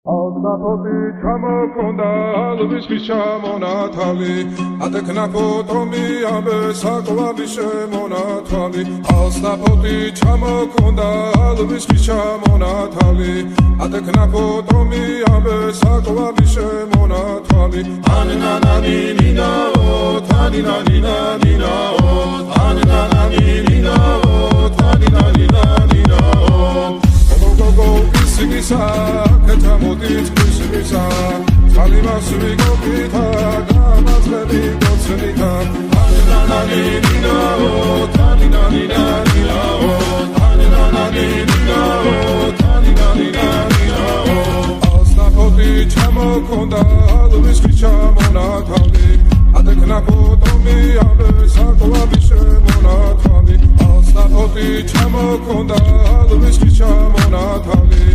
Alnapoti ჩამოქონდა ალვისთვის ჩამონათალი ატექნა ფოტომი ამბე საკვები შემონათვალი ალნაპoti ჩამოქონდა ალვისთვის ჩამონათალი ატექნა ფოტომი ამბე საკვები შემონათვალი ანანანინინაო თანინანინანინაო ანანანინინაო თანინანინანინაო გოგო ისინისა Ketamodit Kusimisa Kalimas Vigopita Gamazveli Gotselita Anananina O Taninanina O Anananina O Taninanina O Alnapoti Chamokonda Alvisesti Chamonatali Atekna Potomi Ambe Sakovabi Shemonatali Alnapoti Chamokonda Alvesti Chamonatali